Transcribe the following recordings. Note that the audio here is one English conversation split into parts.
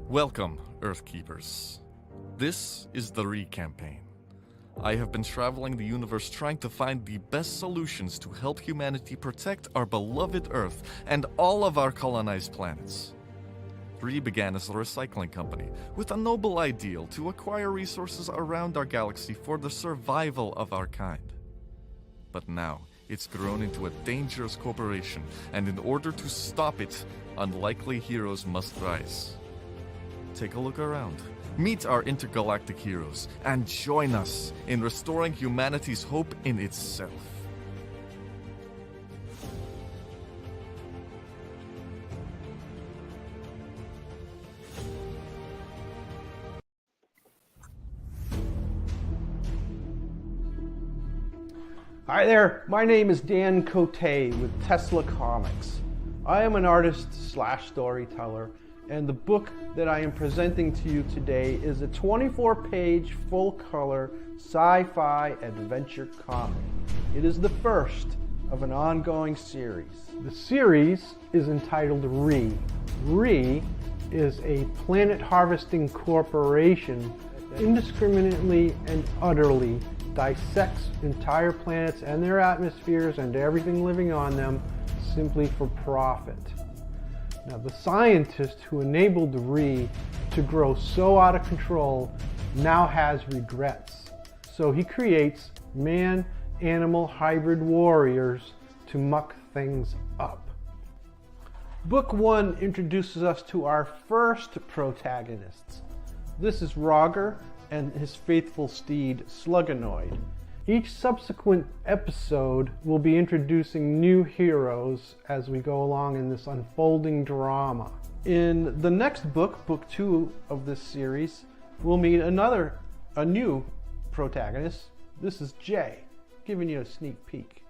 Welcome, Earthkeepers. This is the Re campaign. I have been traveling the universe trying to find the best solutions to help humanity protect our beloved Earth and all of our colonized planets. Re began as a recycling company with a noble ideal to acquire resources around our galaxy for the survival of our kind. But now, it's grown into a dangerous corporation, and in order to stop it, unlikely heroes must rise. Take a look around. Meet our intergalactic heroes, and join us in restoring humanity's hope in itself. Hi there, my name is Dan Cote with Tesla Comics. I am an artist/storyteller, and the book that I am presenting to you today is a 24-page full-color sci-fi adventure comic. It is the first of an ongoing series. The series is entitled Re. Re is a planet harvesting corporation that indiscriminately and utterly dissects entire planets and their atmospheres and everything living on them simply for profit. Now, the scientist who enabled the Re to grow so out of control now has regrets. So he creates man-animal hybrid warriors to muck things up. Book 1 introduces us to our first protagonists. This is Roger and his faithful steed, Slugganoid. Each subsequent episode will be introducing new heroes as we go along in this unfolding drama. In the next book, Book 2 of this series, we'll meet a new protagonist. This is Jay, giving you a sneak peek.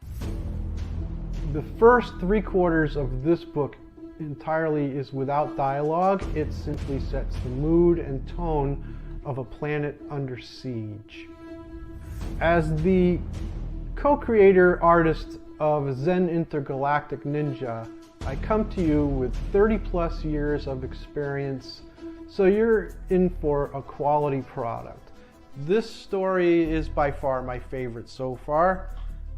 The first 3/4 of this book entirely is without dialogue. It simply sets the mood and tone of a planet under siege. As the co-creator artist of Zen Intergalactic Ninja, I come to you with 30+ years of experience, so you're in for a quality product. This story is by far my favorite so far.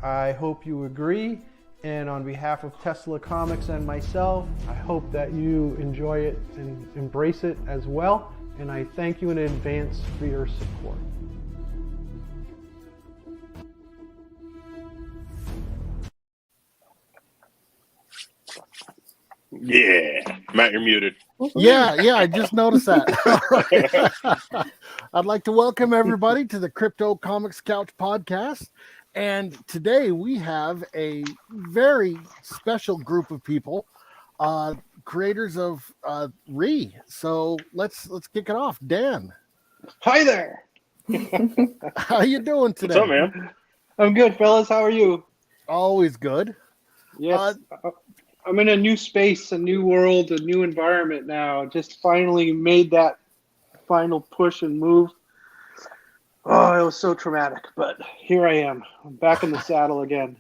I hope you agree, and on behalf of Tesla Comics and myself, I hope that you enjoy it and embrace it as well, and I thank you in advance for your support. Yeah, Matt, you're muted. Yeah, I just noticed that. I'd like to welcome everybody to the Crypto Comics Couch podcast. And today we have a very special group of people, creators of Re. So let's kick it off. Dan. Hi there. How you doing today? What's up, man? I'm good, fellas. How are you? Always good. Yes. I'm in a new space, a new world, a new environment now. Just finally made that final push and move. Oh, it was so traumatic, but here I am. I'm back in the saddle again.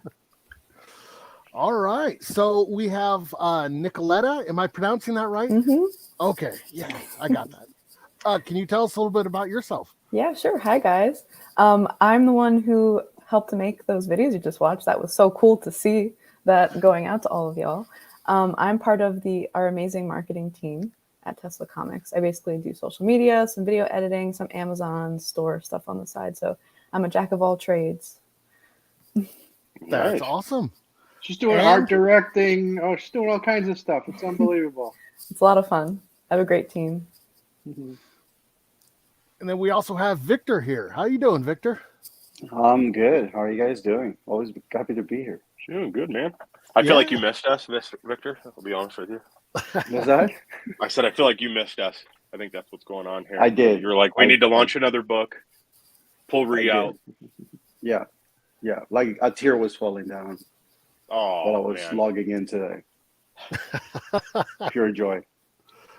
All right. So we have Nicoletta. Am I pronouncing that right? Mm-hmm. Okay. Yeah, I got that. Can you tell us a little bit about yourself? Yeah, sure. Hi, guys. I'm the one who helped to make those videos you just watched. That was so cool to see that going out to all of y'all. I'm part of our amazing marketing team at Tesla Comics. I basically do social media, some video editing, some Amazon store stuff on the side. So I'm a jack of all trades. That's Nice. awesome. She's doing And- art directing. Oh, she's doing all kinds of stuff. It's unbelievable. It's a lot of fun. I have a great team. Mhm. And then we also have Victor here. How you doing, Victor? I'm good. How are you guys doing? Always happy to be here. Doing good, man. I feel like you missed us, Victor. I'll be honest with you. Was that? I said I feel like you missed us. I think that's what's going on here. I did. You're like, we need to launch another book. Pull Ree I out. did. Yeah. Like a tear was falling down Oh, while I was man. logging in today. Pure joy.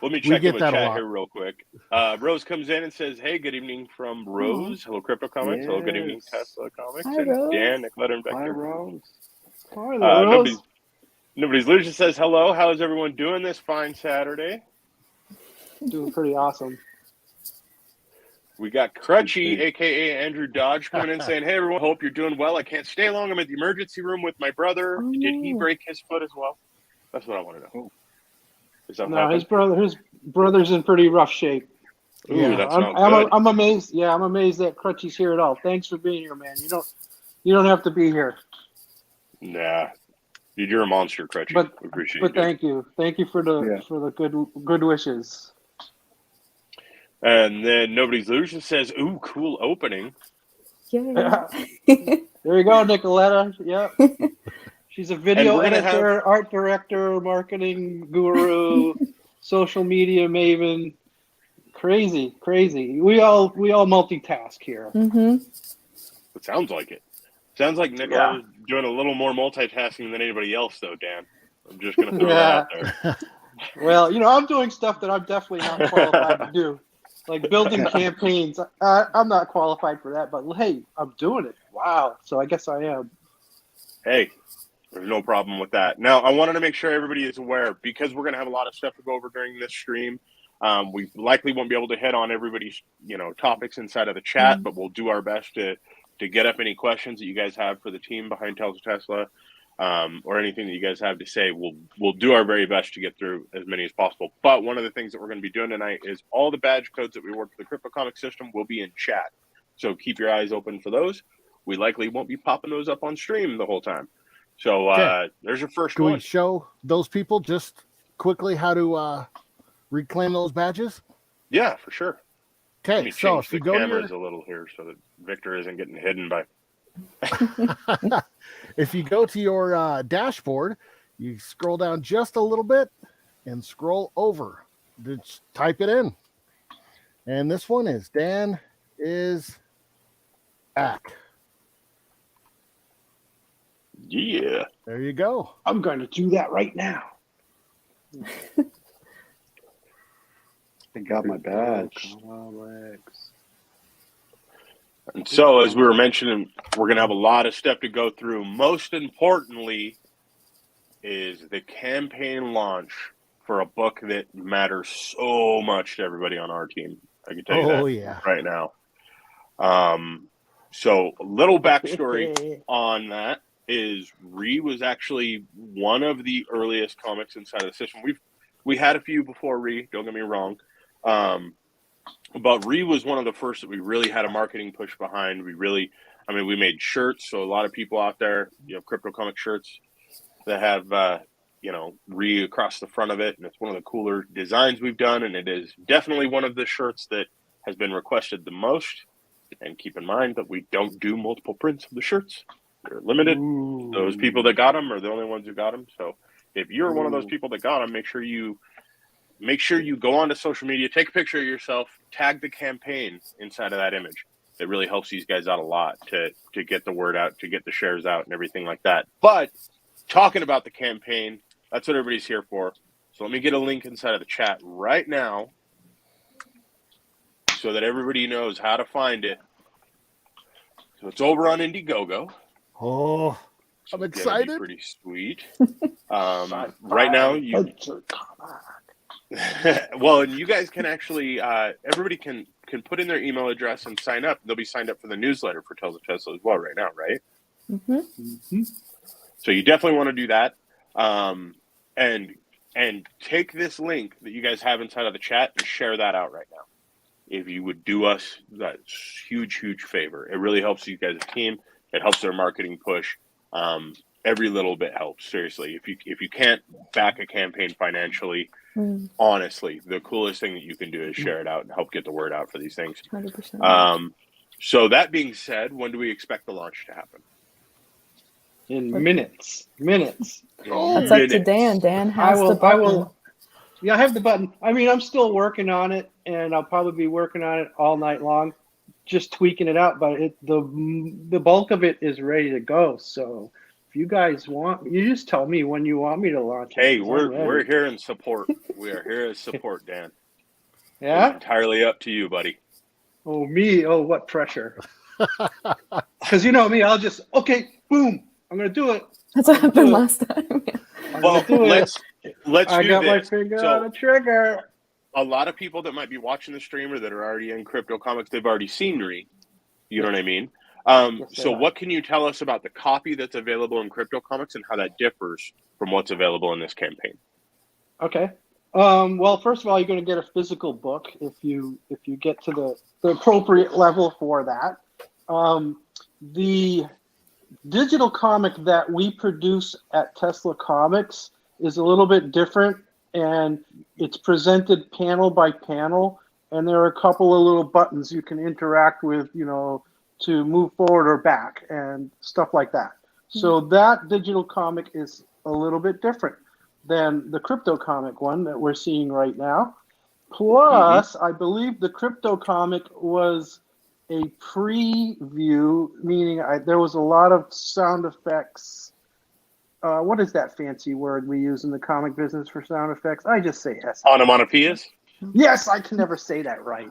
Let me We check get in with that a chat lot. here real quick. Rose comes in and says, hey, good evening from Rose. Hello, Crypto Comics. Hello, good evening, Yes. Tesla Comics. Hi, and Rose. Dan, Nicoletta, and Hi, Vector. Rose. Hi there, Rose. Nobody's Lucian says hello. How is everyone doing this fine Saturday? Doing pretty awesome. We got Crutchy, a.k.a. Andrew Dodge, coming in saying, hey, everyone, hope you're doing well. I can't stay long. I'm at the emergency room with my brother. Oh, Did he no. break his foot as well? That's what I want to know. Is that No, his brother's in pretty rough shape. Ooh, Yeah. that's not good. I'm amazed. Yeah, I'm amazed that Crutchy's here at all. Thanks for being here, man. You don't have to be here. Nah. Dude, you're a monster, Crutchy. But We appreciate but you. thank you for the good wishes. And then Nobody's Lucian says, ooh, cool opening. Yay. There you go, Nicoletta. Yep. She's a video we're gonna editor, art director, marketing guru, social media maven. Crazy. We all multitask here. Mm-hmm. It sounds like it. Sounds like Nicoletta's doing a little more multitasking than anybody else, though, Dan. I'm just going to throw that out there. Well, I'm doing stuff that I'm definitely not qualified to do, like building campaigns. I'm not qualified for that, but hey, I'm doing it. Wow. So I guess I am. Hey, there's no problem with that. Now, I wanted to make sure everybody is aware, because we're going to have a lot of stuff to go over during this stream. We likely won't be able to hit on everybody's, topics inside of the chat, but we'll do our best to get up any questions that you guys have for the team behind Tesla, or anything that you guys have to say. We'll do our very best to get through as many as possible. But one of the things that we're going to be doing tonight is all the badge codes that we work for the Crypto Comic system will be in chat. So keep your eyes open for those. We likely won't be popping those up on stream the whole time. So there's your first Can one. we show those people just quickly how to reclaim those badges? Yeah, for sure. Let Okay, me so change if you the go to cameras your a little here so that Victor isn't getting hidden by. if you go to your dashboard, you scroll down just a little bit and scroll over. Just type it in. And this one is Dan is back. Yeah. There you go. I'm going to do that right now. I got my badge. And so, as we were mentioning, we're going to have a lot of stuff to go through. Most importantly is the campaign launch for a book that matters so much to everybody on our team. I can tell you that right now. So a little backstory on that is Ree was actually one of the earliest comics inside of the system. We had a few before Ree, don't get me wrong. But Ree was one of the first that we really had a marketing push behind. We made shirts. So a lot of people out there, crypto comic shirts that have, Ree across the front of it. And it's one of the cooler designs we've done. And it is definitely one of the shirts that has been requested the most. And keep in mind that we don't do multiple prints of the shirts. They're limited. Ooh. Those people that got them are the only ones who got them. So if you're one of those people that got them, make sure you go onto social media, take a picture of yourself, tag the campaign inside of that image. It really helps these guys out a lot to get the word out, to get the shares out and everything like that. But talking about the campaign, That's what everybody's here for. So let me get a link inside of the chat right now so that everybody knows how to find it. So it's over on Indiegogo. Oh, So I'm it's gonna be excited. pretty sweet. Right now, you well, and you guys can actually everybody can put in their email address and sign up. They'll be signed up for the newsletter for Tales of Tesla as well right now, right? Mm-hmm. So you definitely want to do that, and take this link that you guys have inside of the chat and share that out right now. If you would do us that huge favor, it really helps you guys as a team. It helps their marketing push. Every little bit helps. Seriously, if you can't back a campaign financially, honestly, the coolest thing that you can do is share it out and help get the word out for these things. 100%. So that being said, when do we expect the launch to happen? In minutes. That's up to Dan. Dan has the button. Yeah, I have the button. I mean, I'm still working on it, and I'll probably be working on it all night long, just tweaking it out. But the bulk of it is ready to go. So if you guys want, you just tell me when you want me to launch it. Hey, we're here in support. We are here as support, Dan. Yeah? It's entirely up to you, buddy. Oh, me? Oh, what pressure. Because you know me, I'll just, okay, boom, I'm going to do it. That's what happened last time. Well, let's I do got my this. finger So, on the trigger. a lot of people that might be watching the stream or that are already in crypto comics, they've already seen Ree. You know what I mean? So what can you tell us about the copy that's available in crypto comics and how that differs from what's available in this campaign? Okay. Well, first of all, you're going to get a physical book if you get to the appropriate level for that. The digital comic that we produce at Tesla Comics is a little bit different, and it's presented panel by panel, and there are a couple of little buttons you can interact with, to move forward or back and stuff like that. So that digital comic is a little bit different than the crypto comic one that we're seeing right now. Plus, I believe the crypto comic was a preview, meaning there was a lot of sound effects. What is that fancy word we use in the comic business for sound effects? I just say S. Onomatopoeias? Yes, I can never say that right.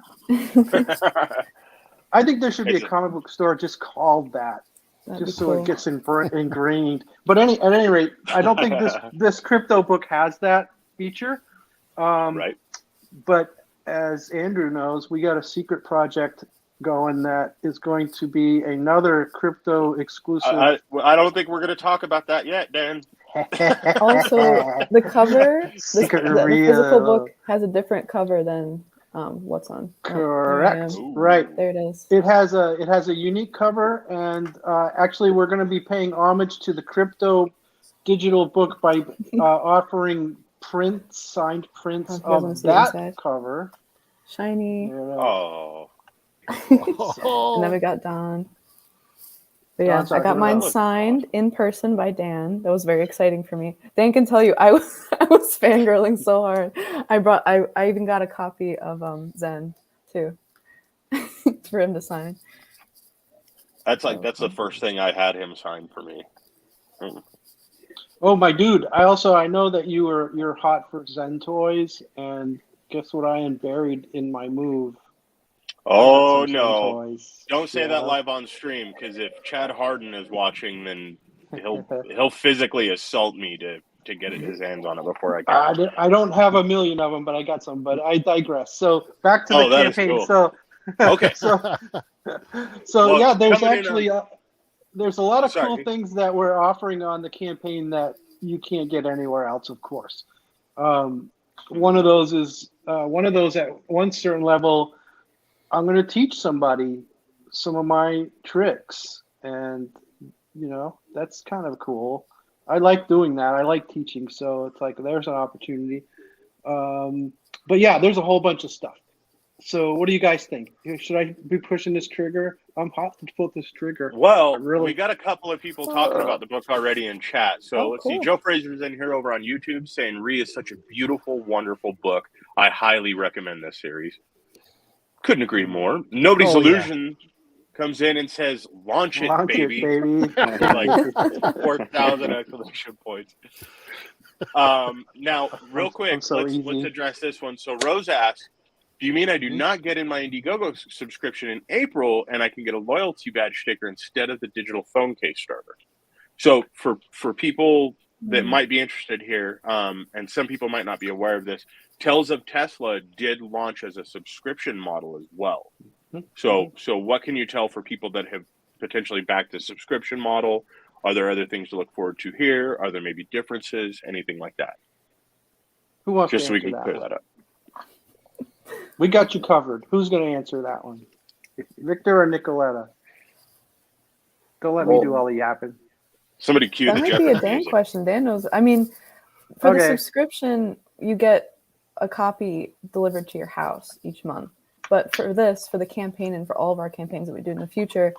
I think there should be a comic book store just called that. That'd Just be so cool. it gets ingrained. But at any rate, I don't think this crypto book has that feature. Right. But as Andrew knows, we got a secret project going that is going to be another crypto exclusive. I don't think we're going to talk about that yet, Dan. Also, the cover, the physical book has a different cover than what's on. Correct. Right. There it is. It has a unique cover, and actually, we're going to be paying homage to the crypto digital book by offering signed prints of that cover. Shiny. Oh. And then we got Don. But yeah, I got mine signed in person by Dan. That was very exciting for me. Dan can tell you, I was fangirling so hard. I even got a copy of Zen too for him to sign. That's the first thing I had him sign for me. Oh my dude! I know that you're hot for Zen toys, and guess what? I am buried in my move. Oh no! Don't say that live on stream, because if Chad Harden is watching, then he'll physically assault me to get his hands on it before I can. I don't have a million of them, but I got some. But I digress. So back to the campaign. Cool. So okay. So yeah, there's actually there's a lot of cool things that we're offering on the campaign that you can't get anywhere else, of course. One of those at one certain level. I'm going to teach somebody some of my tricks, and that's kind of cool. I like doing that. I like teaching, so it's like there's an opportunity. But yeah, there's a whole bunch of stuff. So what do you guys think? Should I be pushing this trigger? I'm hot to pull this trigger. Well, we got a couple of people talking about the book already in chat. So let's see. Joe Fraser's in here over on YouTube saying Ree is such a beautiful, wonderful book. I highly recommend this series. Couldn't agree more. Nobody's Illusion comes in and says, launch it, baby. Like 4,000 exclamation points. Now, real quick, I'm so let's easy. address this one. So Rose asks, do you mean I do not get in my Indiegogo subscription in April and I can get a loyalty badge sticker instead of the digital phone case starter? So for people that might be interested here, and some people might not be aware of this, Tales of Tesla did launch as a subscription model as well. So what can you tell for people that have potentially backed the subscription model? Are there other things to look forward to here? Are there maybe differences? Anything like that? Who wants Just to so we answer can that clear one? that up. We got you covered. Who's going to answer that one? Victor or Nicoletta? Don't let me do all the yapping. Somebody cue That the might be a Jeopardy Dan music. question. Dan knows. I mean, for the Okay. subscription, you get a copy delivered to your house each month. But for the campaign and for all of our campaigns that we do in the future,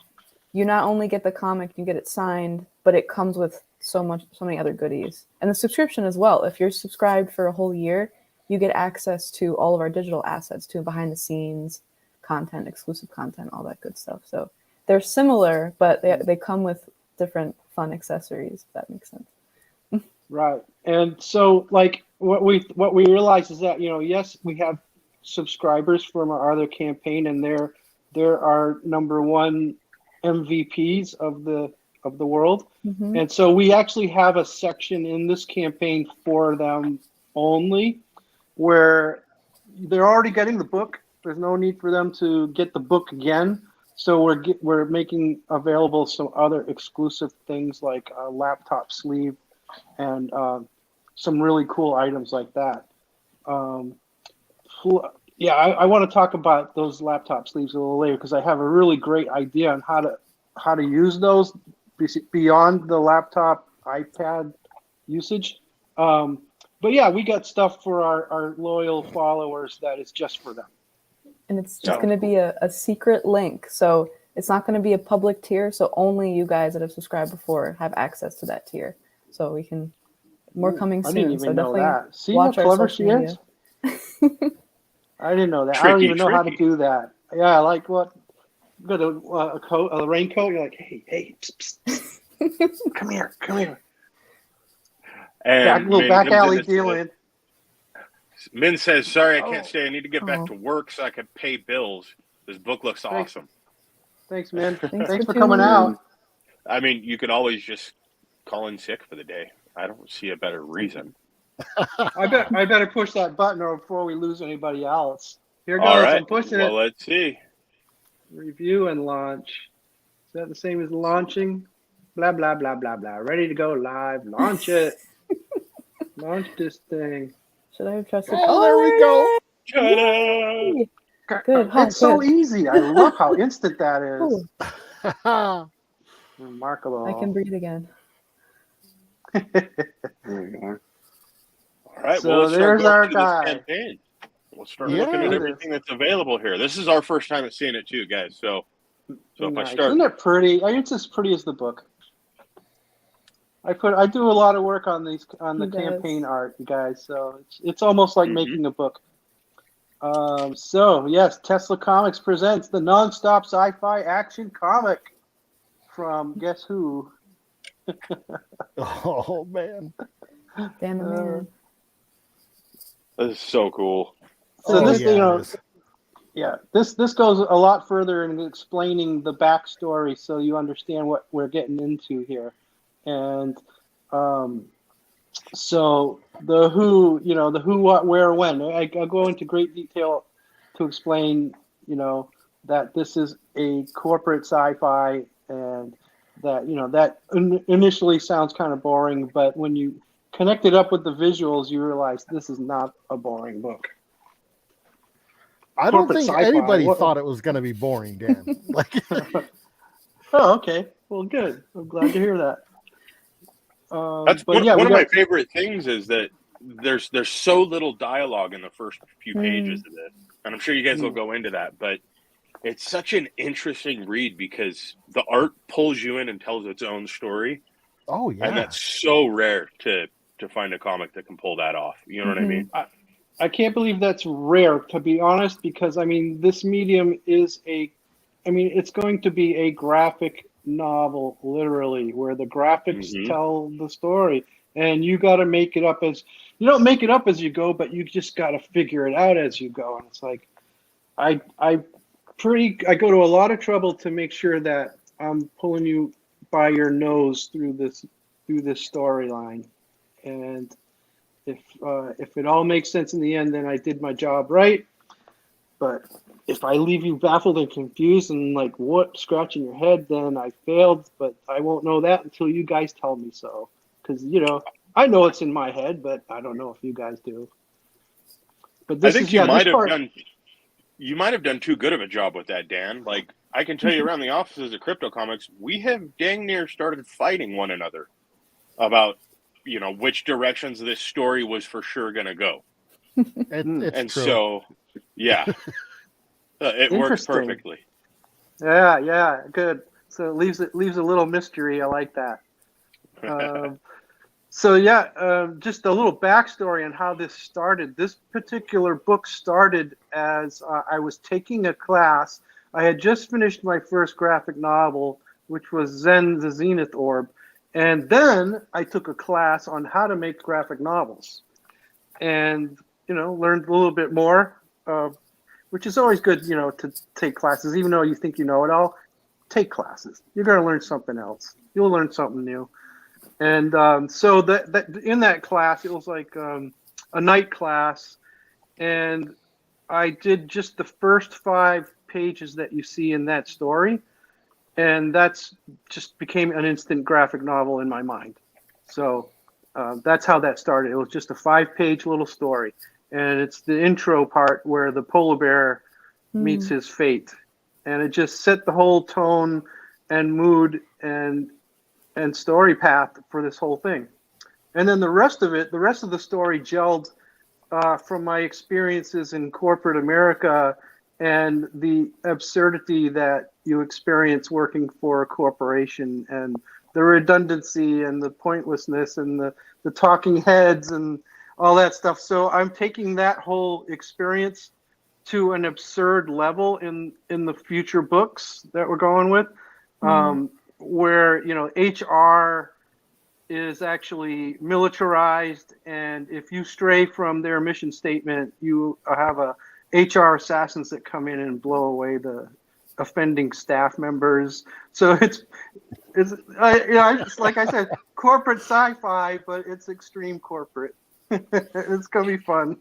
you not only get the comic, you get it signed, but it comes with so many other goodies. And the subscription as well. If you're subscribed for a whole year, you get access to all of our digital assets, to behind the scenes content, exclusive content, all that good stuff. So they're similar, but they come with different fun accessories, if that makes sense. Right. And so, like, what we realize is that, yes, we have subscribers from our other campaign, and they're our number one MVPs of the world. Mm-hmm. And so we actually have a section in this campaign for them only, where they're already getting the book. There's no need for them to get the book again. So we're making available some other exclusive things like a laptop sleeve and some really cool items like that. Yeah, I want to talk about those laptop sleeves a little later because I have a really great idea on how to use those beyond the laptop iPad usage. But yeah, we got stuff for our loyal followers that is just for them. And it's just going to be a secret link. So it's not going to be a public tier. So only you guys that have subscribed before have access to that tier. So we can, more coming soon. I didn't even so know definitely that. See watch how our clever social she media. is? I didn't know that. I don't even know how to Tricky. do that. Yeah, like what? Got a coat, a raincoat. You're like, hey, psst, psst. come here. And Back Min alley comes in and dealing. says- Min says, sorry, I Oh. can't stay. I need to get back to work so I can pay bills. This book looks awesome. Thanks, man. Thanks Thanks for for coming tuning in. out. I mean, you could always just call in sick for the day. I don't see a better reason. I better push that button before we lose anybody else. Here goes. All right. I'm pushing Well, it. let's see. Review and launch. Is that the same as launching? Blah, blah, blah, blah, blah. Ready to go live. Launch it. Launch this thing. Should I have trusted? Oh, there we go. Ta-da! Good. It's so easy. I love how instant that is. Ooh, Remarkable. I can breathe again. There you are. All right. So well, let's start there's going our through guy. this campaign. We'll start Yeah. looking at everything that's available here. This is our first time at seeing it too, guys. So if I Nice. start, Isn't it pretty? It's as pretty as the book. I do a lot of work on the He does. campaign art, you guys. So it's almost like Mhm. making a book. So yes, Tesla Comics presents the nonstop sci-fi action comic from guess who? Oh man. Dan the man. this is so cool. So Oh, this, yeah, it is. Yeah, this goes a lot further in explaining the backstory, so you understand what we're getting into here, and so the who, the who, what, where, when. I'll go into great detail to explain, that this is a corporate sci-fi, and that that initially sounds kind of boring, but when you connect it up with the visuals, you realize this is not a boring book. I don't Corporate think sci-fi. anybody What- thought it was going to be boring, Dan. Like, Oh, okay. Well, good. I'm glad to hear that. That's but one of we my got- favorite things is that there's so little dialogue in the first few pages of this, and I'm sure you guys will go into that. But it's such an interesting read because the art pulls you in and tells its own story, oh yeah. and that's so rare to find a comic that can pull that off. You know what I mean? I can't believe that's rare, to be honest, because this medium is it's going to be a graphic novel, literally, where the graphics tell the story. and you got to make it up as you don't make it up as you go, but you just got to figure it out as you go. And it's like I go to a lot of trouble to make sure that I'm pulling you by your nose through this storyline, and if it all makes sense in the end, then I did my job right. But if I leave you baffled and confused and like what scratching your head, then I failed. But I won't know that until you guys tell me so, because I know it's in my head, but I don't know if you guys do. But this I think is you yeah, might this have part. done. You might have done too good of a job with that, Dan. Like, I can tell you around the offices of Crypto Comics, we have dang near started fighting one another about, which directions this story was for sure going to go. It's And true. so, yeah, it works Interesting. perfectly. Yeah, good. So it leaves a little mystery. I like that. Just a little backstory on how this started. This particular book started as I was taking a class. I had just finished my first graphic novel, which was Zen the Zenith Orb. And then I took a class on how to make graphic novels and, learned a little bit more, which is always good, to take classes. Even though you think you know it all, take classes. You're going to learn something else. You'll learn something new. And so that in that class, it was like a night class, and I did just the first 5 pages that you see in that story, and that's just became an instant graphic novel in my mind. So that's how that started. It was just a 5-page little story, and it's the intro part where the polar bear meets his fate, and it just set the whole tone and mood and story path for this whole thing. And then the rest of the story gelled from my experiences in corporate America and the absurdity that you experience working for a corporation, and the redundancy and the pointlessness and the talking heads and all that stuff. So I'm taking that whole experience to an absurd level in the future books that we're going with. Where HR is actually militarized, and if you stray from their mission statement, you have HR assassins that come in and blow away the offending staff members. So it's like I said, corporate sci-fi, but it's extreme corporate. It's gonna be fun.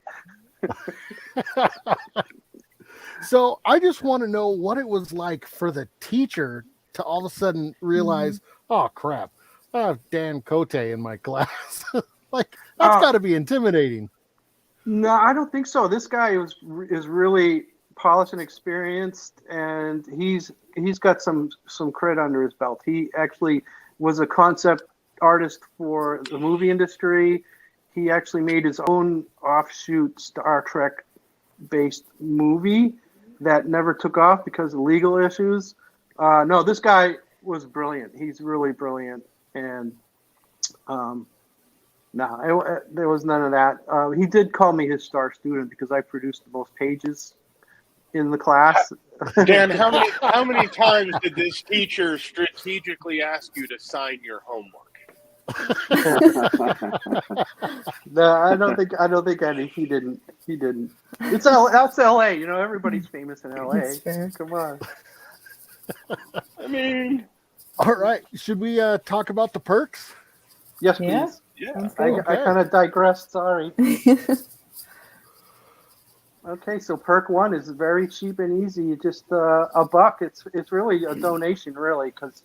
So I just want to know what it was like for the teacher to all of a sudden realize, oh crap, I have Dan Cote in my class. Like that's got to be intimidating. No, I don't think so. This guy is really polished and experienced, and he's got some cred under his belt. He actually was a concept artist for the movie industry. He actually made his own offshoot Star Trek based movie that never took off because of legal issues. No, this guy was brilliant. He's really brilliant, and there was none of that. He did call me his star student because I produced the most pages in the class. Dan, how many times did this teacher strategically ask you to sign your homework? No, I don't think any. He didn't. That's LA. Everybody's famous in LA. Come on. I mean, all right. Should we talk about the perks? Yes, please. Yeah. I kind of digressed. Sorry. Okay, so perk 1 is very cheap and easy. Just $1. It's really a donation, really, because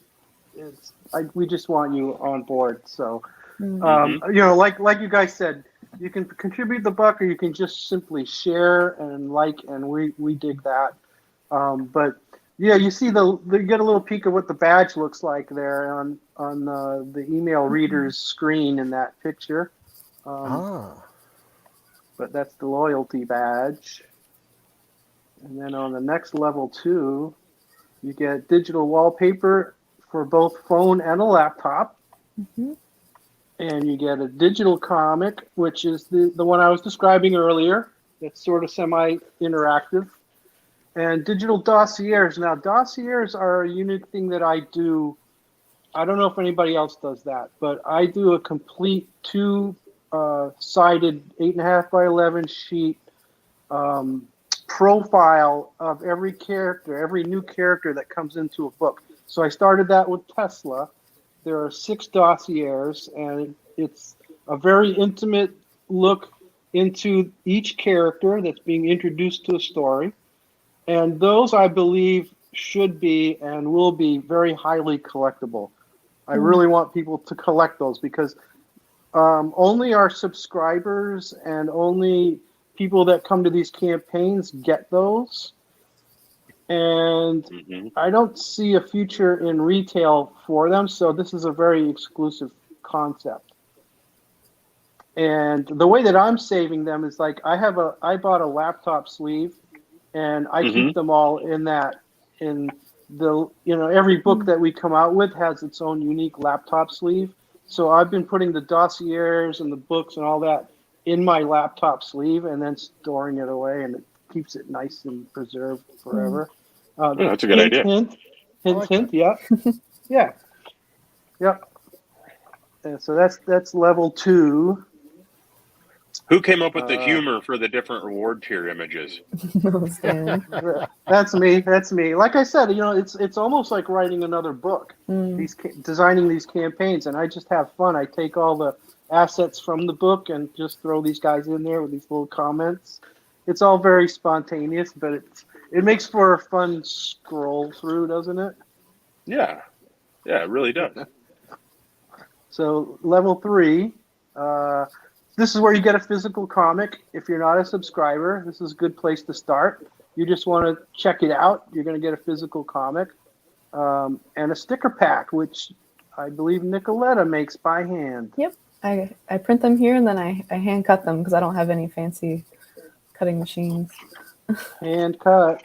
we just want you on board. So, like you guys said, you can contribute the $1, or you can just simply share and and we dig that. But yeah, you see you get a little peek of what the badge looks like there on the email reader's screen in that picture. But that's the loyalty badge. And then on the next level 2, you get digital wallpaper for both phone and a laptop. And you get a digital comic, which is the one I was describing earlier. That's sort of semi-interactive. And digital dossiers. Now, dossiers are a unique thing that I do I don't know if anybody else does that, but I do a complete two-sided 8.5 by 11 sheet um, profile of every character, every new character that comes into a book. So I started that with Tesla. There are 6 dossiers, and it's a very intimate look into each character that's being introduced to a story. And those, I believe, should be and will be very highly collectible. I really want people to collect those because only our subscribers and only people that come to these campaigns get those. And I don't see a future in retail for them, so this is a very exclusive concept. And the way that I'm saving them is like I bought a laptop sleeve, and I keep them all in every book that we come out with has its own unique laptop sleeve. So I've been putting the dossiers and the books and all that in my laptop sleeve and then storing it away, and it keeps it nice and preserved forever. That's a good idea. Hint, like hint. Yeah, yeah, yeah. And so that's level 2. Who came up with the humor for the different reward tier images? That's me. That's me. Like I said, it's almost like writing another book. Designing these campaigns, and I just have fun. I take all the assets from the book and just throw these guys in there with these little comments. It's all very spontaneous, but it makes for a fun scroll through, doesn't it? Yeah, it really does. So level 3. This is where you get a physical comic. If you're not a subscriber, this is a good place to start. You just want to check it out. You're going to get a physical comic and a sticker pack, which I believe Nicoletta makes by hand. Yep. I print them here and then I hand cut them because I don't have any fancy cutting machines. Hand cut.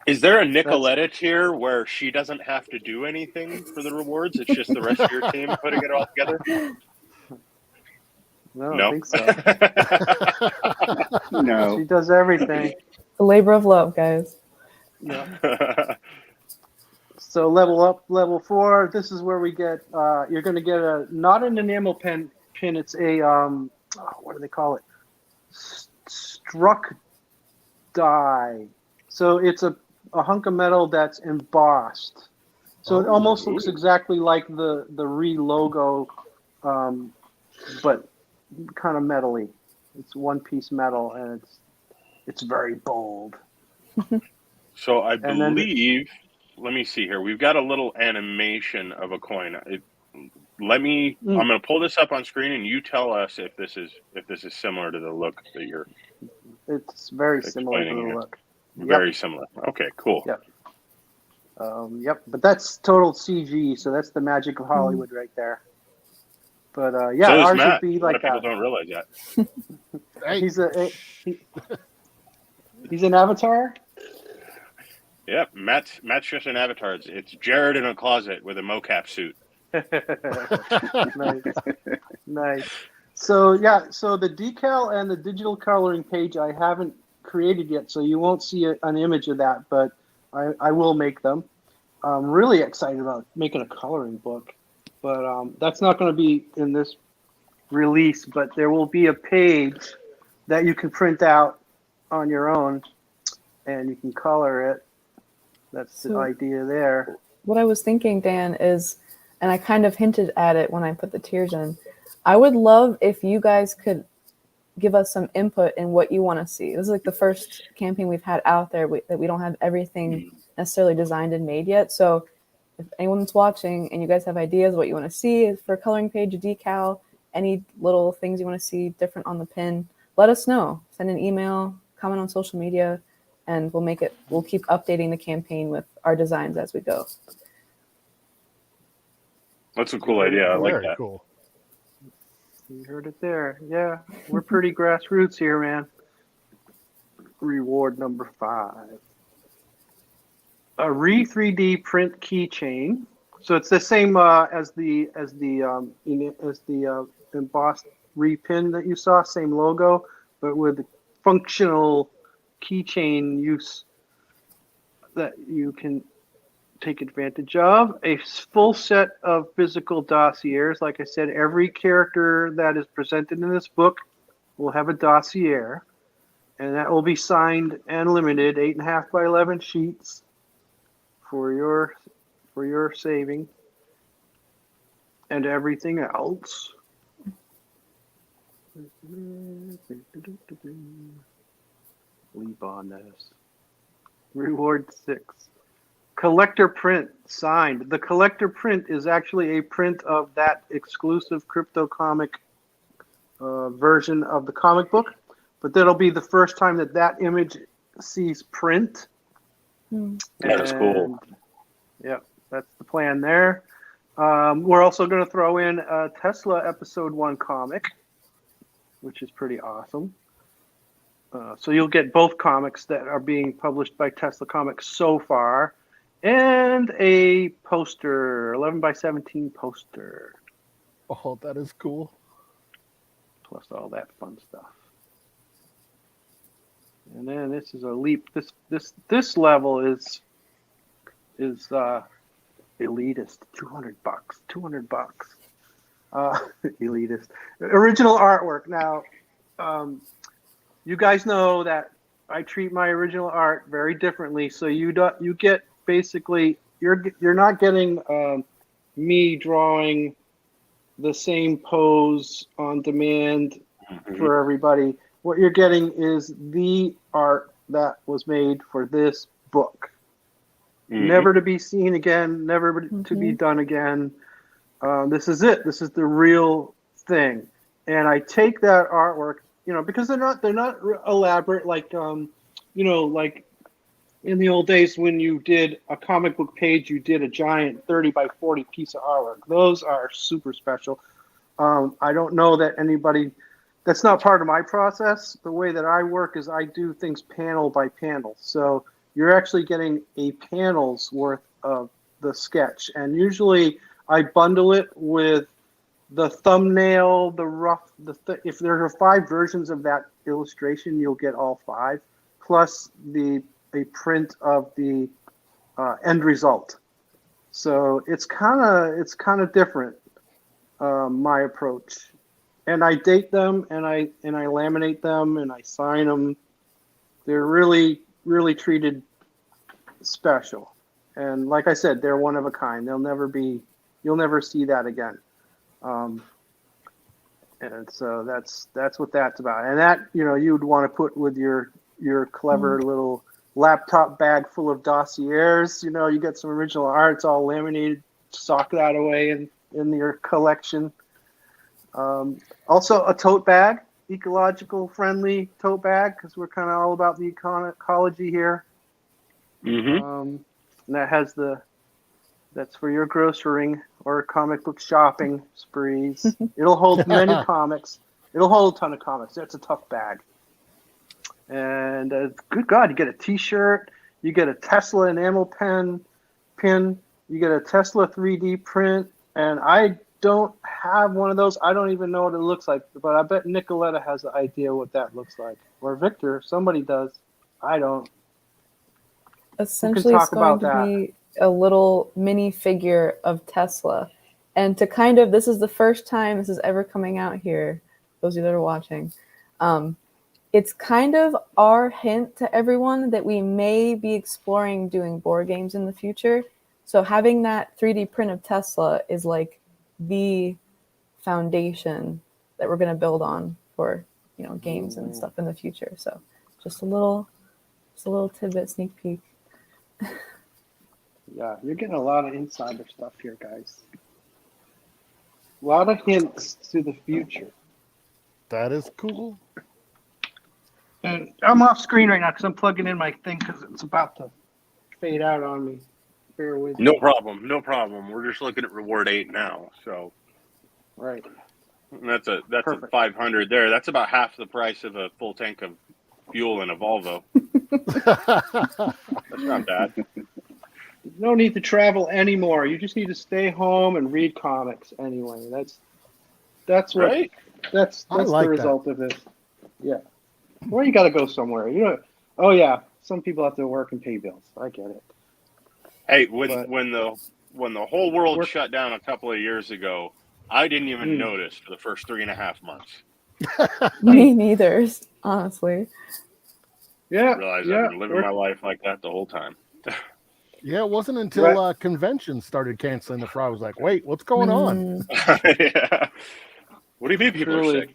Is there a Nicoletta tier where she doesn't have to do anything for the rewards? It's just the rest of your team putting it all together? No, I don't think so. No. She does everything. The labor of love, guys. Yeah. So level up, level 4. This is where we get. You're going to get not an enamel pin. It's a what do they call it? Struck die. So it's a hunk of metal that's embossed. So it almost looks exactly like the Re logo, but kind of metally. It's one-piece metal, and it's very bold. So I believe, let me see here. We've got a little animation of a coin. I'm going to pull this up on screen, and you tell us if this is similar to the look that you're. It's very similar to the look. Very similar. Okay, cool. Yep. But that's total CG, so that's the magic of Hollywood right there. But so ours Matt. would be A lot like of people that. don't realize that. He's an avatar. Yep, Matt's just an avatar. It's Jared in a closet with a mocap suit. Nice. So the decal and the digital coloring page I haven't created yet, so you won't see an image of that, but I will make them. I'm really excited about making a coloring book, but that's not going to be in this release, but there will be a page that you can print out on your own, and you can color it. That's the idea there. What I was thinking, Dan, is, and I kind of hinted at it when I put the tiers in, I would love if you guys could give us some input in what you want to see. This is like the first campaign we've had out there that we don't have everything necessarily designed and made yet. So if anyone's watching and you guys have ideas what you want to see for a coloring page, a decal, any little things you want to see different on the pin, let us know. Send an email, comment on social media, and we'll keep updating the campaign with our designs as we go. That's a cool idea. I like that. Cool. You heard it there. Yeah, we're pretty grassroots here, man. Reward number 5. A Re-3D print keychain. So it's the same as the embossed Re-pin that you saw, same logo, but with functional keychain use that you can take advantage of. A full set of physical dossiers. Like I said, every character that is presented in this book will have a dossier, and that will be signed and limited, 8.5 by 11 sheets for your saving and everything else. Leave on this. Reward 6. Collector print signed. The collector print is actually a print of that exclusive crypto comic version of the comic book, but that'll be the first time that image sees print. That is cool. Yep, that's the plan there. We're also going to throw in a Tesla Episode 1 comic, which is pretty awesome. So you'll get both comics that are being published by Tesla Comics so far, and a poster, 11 by 17 poster. Oh, that is cool. Plus all that fun stuff. And then this is a leap. This level is elitist. $200. $200. Elitist. Original artwork. Now, you guys know that I treat my original art very differently. So you get basically you're not getting me drawing the same pose on demand for everybody. What you're getting is the art that was made for this book. Never to be seen again, never to be done again. This is it. This is the real thing. And I take that artwork, because they're not elaborate like like in the old days when you did a comic book page, you did a giant 30 by 40 piece of artwork. Those are super special. I don't know that anybody, that's not part of my process. The way that I work is I do things panel by panel. So you're actually getting a panel's worth of the sketch. And usually I bundle it with the thumbnail, the rough, if there are 5 versions of that illustration, you'll get all 5, plus a print of the end result. So it's kind of different, my approach. And I date them, and I laminate them, and I sign them. They're really, really treated special. And like I said, they're one of a kind. You'll never see that again. And so that's what that's about. And that, you'd want to put with your clever little laptop bag full of dossiers. You get some original art, it's all laminated, sock that away in your collection. Also a tote bag, ecological friendly tote bag, because we're kind of all about the ecology here. And that has that's for your grocerying or comic book shopping sprees. It'll hold many comics. It'll hold a ton of comics. That's a tough bag. And good God, you get a T-shirt, you get a Tesla enamel pin, you get a Tesla 3D print, and I don't have one of those. I don't even know what it looks like, but I bet Nicoletta has an idea what that looks like. Or Victor, somebody does. I don't. Essentially, it's going to be a little mini figure of Tesla. And to this is the first time this is ever coming out here, those of you that are watching. It's kind of our hint to everyone that we may be exploring doing board games in the future. So having that 3D print of Tesla is like the foundation that we're going to build on for, games and stuff in the future. So just a little tidbit, sneak peek. Yeah, you're getting a lot of insider stuff here, guys. A lot of hints to the future. That is cool. And I'm off screen right now because I'm plugging in my thing because it's about to fade out on me. Bear with me. No problem. We're just looking at reward 8 now. So, right. And that's a Perfect. 500 there. That's about half the price of a full tank of fuel in a Volvo. That's not bad. No need to travel anymore. You just need to stay home and read comics anyway. That's what. Right? That's like the result of this. Yeah. Well, you got to go somewhere. Oh yeah. Some people have to work and pay bills. I get it. Hey, But when the whole world we're shut down a couple of years ago, I didn't even mm, notice for the first 3.5 months. Me neither, honestly. yeah, Realized I've yeah, been living we're my life like that the whole time. Yeah, it wasn't until right. conventions started canceling the fry. I was like, wait, what's going on? Mm, Yeah. What do you mean people are sick? Truly,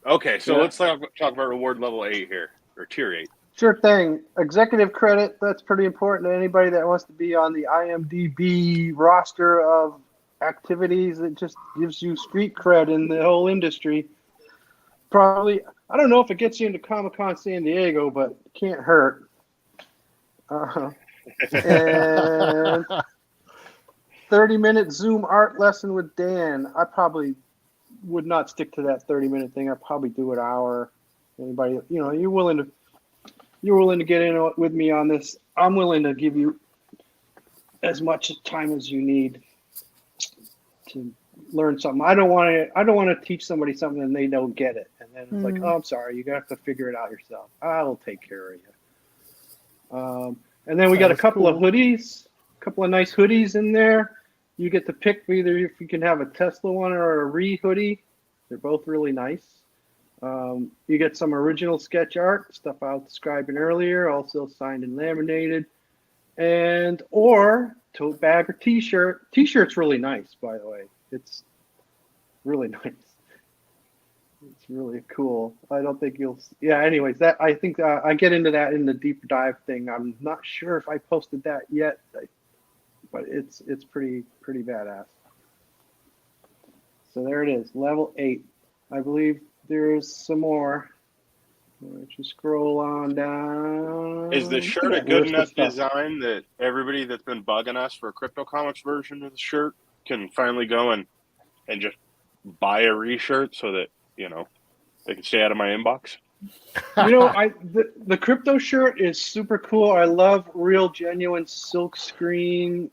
Okay, so yeah. let's talk about reward level 8 here, or tier 8. Sure thing. Executive credit, that's pretty important to anybody that wants to be on the IMDb roster of activities. It just gives you street cred in the whole industry. Probably, I don't know if it gets you into Comic Con San Diego, but it can't hurt. And 30-minute Zoom art lesson with Dan. I probably would not stick to that 30-minute thing. I'd probably do an hour. Anybody, you're willing to get in with me on this. I'm willing to give you as much time as you need to learn something. I don't want to teach somebody something and they don't get it, and then it's like, mm. oh, I'm sorry, you have to figure it out yourself. I'll take care of you. And then we got a Sounds couple of cool. hoodies, a couple of nice hoodies in there. You get to pick either if you can have a Tesla one or a Re hoodie. They're both really nice. You get some original sketch art, stuff I was describing earlier, also signed and laminated, or tote bag or T-shirt. T-shirt's really nice, by the way. It's really nice. It's really cool. I don't think you'll. Yeah. Anyways, that I think I get into that in the deep dive thing. I'm not sure if I posted that yet, but it's pretty badass. So there it is, level 8. I believe there's some more. Just scroll on down. Is the Look shirt at a that good list of enough stuff. design that everybody that's been bugging us for a Crypto Comics version of the shirt can finally go and just buy a re-shirt so that, they can stay out of my inbox? The crypto shirt is super cool. I love real genuine silk screen,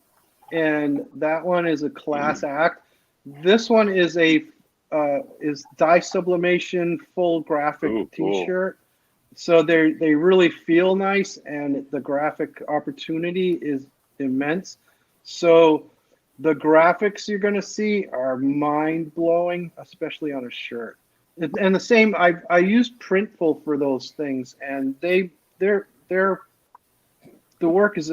and that one is a class act. This one is is dye sublimation full graphic Ooh, cool. T-shirt. So they really feel nice, and the graphic opportunity is immense. So the graphics you're going to see are mind blowing, especially on a shirt. And the same, I use Printful for those things, and they're the work is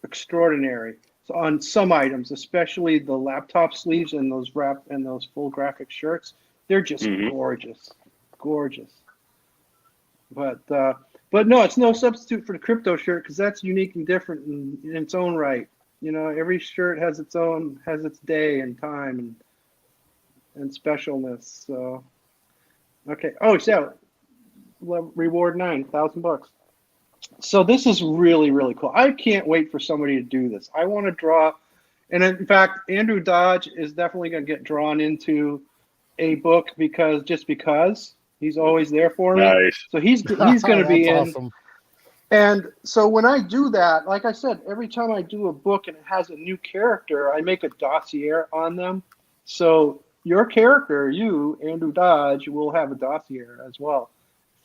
extraordinary. So on some items, especially the laptop sleeves and those full graphic shirts, they're just Mm-hmm. gorgeous. But no, it's no substitute for the crypto shirt because that's unique and different in its own right. Every shirt has its day and time and specialness. So okay. Oh, so reward $9,000. So this is really, really cool. I can't wait for somebody to do this. I want to draw, and in fact, Andrew Dodge is definitely going to get drawn into a book because he's always there for me. Nice. So he's going to be That's in. awesome. And so when I do that, like I said, every time I do a book and it has a new character, I make a dossier on them. So your character, you, Andrew Dodge, will have a dossier as well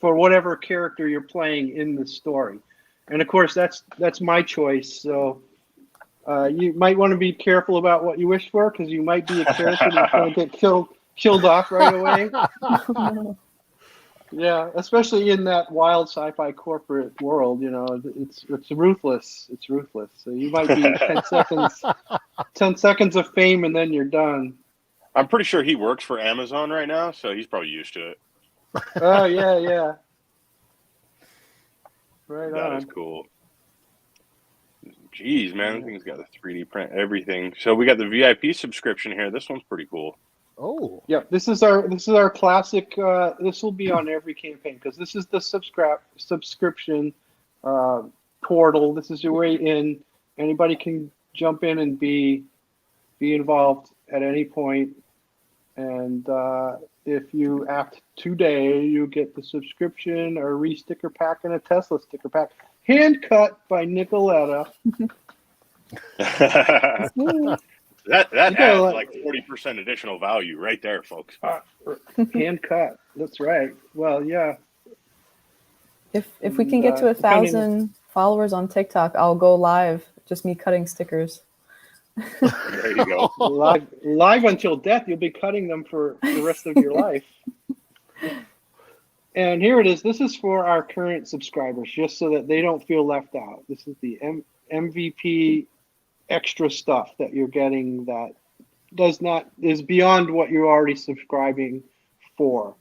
for whatever character you're playing in the story. And of course, that's my choice. So you might want to be careful about what you wish for because you might be a character that's going to get killed off right away. Yeah, especially in that wild sci-fi corporate world, it's ruthless. It's ruthless. So you might be 10 seconds of fame, and then you're done. I'm pretty sure he works for Amazon right now, so he's probably used to it. Oh yeah. Right That on. is cool. Jeez, man, that thing's got a 3D print everything. So we got the VIP subscription here. This one's pretty cool. Oh, Yep, this is our classic. This will be on every campaign because this is the subscription portal. This is your way in. Anybody can jump in and be involved at any point. And if you act today, you get the subscription, a re-sticker pack, and a Tesla sticker pack, hand cut by Nicoletta. That You gotta adds let- like 40% additional value right there, folks. Hand cut. That's right. Well, yeah. If we can get to depending- 1,000 followers on TikTok, I'll go live, just me cutting stickers. There you go. Live until death. You'll be cutting them for the rest of your life. And here it is. This is for our current subscribers, just so that they don't feel left out. This is the MVP extra stuff that you're getting that is beyond what you're already subscribing for.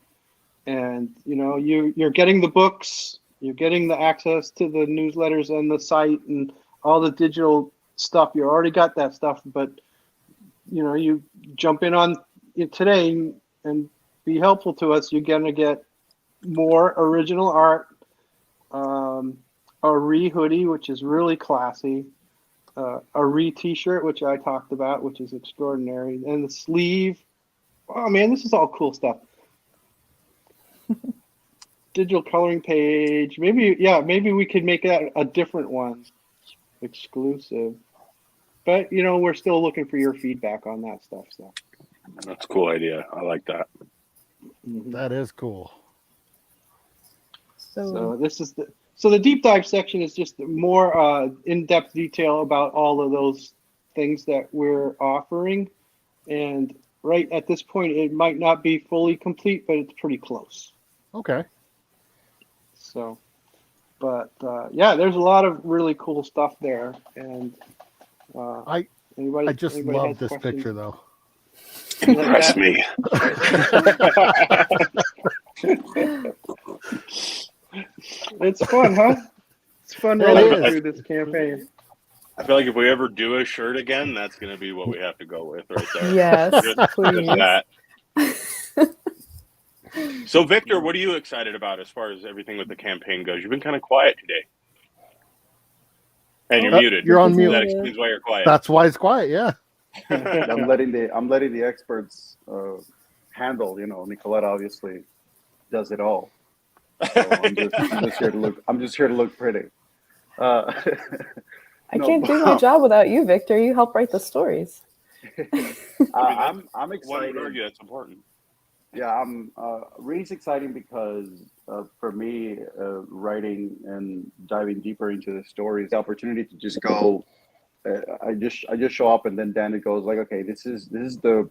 And you're getting the books, you're getting the access to the newsletters and the site and all the digital stuff. You already got that stuff, but you jump in on it today and be helpful to us. You're gonna get more original art, a Re hoodie, which is really classy, a Re t-shirt, which I talked about, which is extraordinary, and the sleeve. Oh man, this is all cool stuff. Digital coloring page. Maybe we could make that a different one, exclusive. But we're still looking for your feedback on that stuff. So That's a cool idea. I like that. That is cool. So the deep dive section is just more in-depth detail about all of those things that we're offering. And right at this point, it might not be fully complete, but it's pretty close. Okay. So, but there's a lot of really cool stuff there. And I just love this picture though. Impress me. It's fun, huh? It's fun running through this campaign. I feel like if we ever do a shirt again, that's going to be what we have to go with right there. yes, Just please. that. So, Victor, what are you excited about as far as everything with the campaign goes? You've been kind of quiet today. And you're muted. You're on mute. That explains why you're quiet. That's why it's quiet. Yeah. I'm letting the experts handle. Nicolette obviously does it all. So I'm just here to look. I'm just here to look pretty. I can't do my job without you, Victor. You help write the stories. I'm One excited. would argue that's important. Yeah, I'm really exciting because for me, writing and diving deeper into the stories, the opportunity to just go. I just show up, and then it goes like, okay, this is the